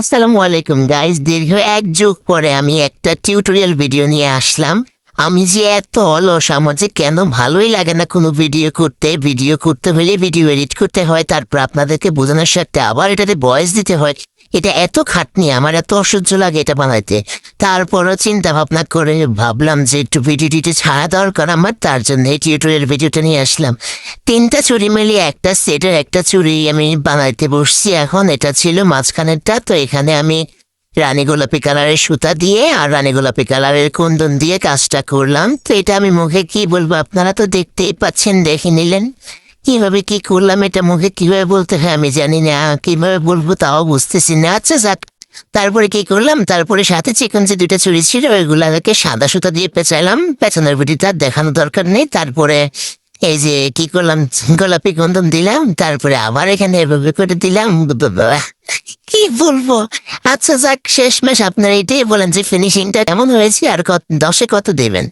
আসসালামু আলাইকুম গাইস, দীর্ঘ এক যুগ পরে আমি একটা টিউটোরিয়াল ভিডিও নিয়ে আসলাম। আমি যে এত অলস, আমার যে কেন ভালোই লাগে না কোনো ভিডিও করতে হলে ভিডিও এডিট করতে হয়, তারপর আপনাদেরকে বোঝানোর সাথে আবার এটাতে ভয়েস দিতে হয়। এটা এত খাটনি, আমার এত অসহ্য লাগে এটা বানাইতে। তারপরও চিন্তা ভাবনা করে ভাবলাম যে একটু ভিডিওটিতে ছাড়া দরকার আমার, তার জন্য এই টিউটোরিয়াল ভিডিওটা নিয়ে আসলাম। তিনটা চুড়ি মিলিয়ে একটা সেটের একটা চুড়ি আমি বানাইতে বসছি। এখন এটা ছিল মাঝখানেরটা, তো এখানে আমি রানী গোলাপি কালারের সুতা দিয়ে আর রানী গোলাপি কালারের কুন্দন দিয়ে কাজটা করলাম। তো এটা আমি মুখে কি বলবো, আপনারা তো দেখতেই পাচ্ছেন, দেখে নিলেন কিভাবে কি করলাম। এটা মুখে কিভাবে বলতে হয় আমি জানি না, কিভাবে বলবো তাও বুঝতেছি না। আচ্ছা যাক, তারপরে কি করলাম, তারপরে সাথে চিকন যে দুইটা চুড়ি ছিল ওইগুলাকে সাদা সুতা দিয়ে পেঁচাইলাম। পেঁচানোর ভিডিওটা দেখানো দরকার নেই। তারপরে এই যে কি করলাম, গোলাপি কুন্দন দিলাম, তারপরে আবার এখানে এভাবে করে দিলাম। কি বলবো। আচ্ছা যাক, শেষমেশ আপনারা এটাই বলেন যে ফিনিশিংটা কেমন হয়েছে আর 10-এ কত দেবেন।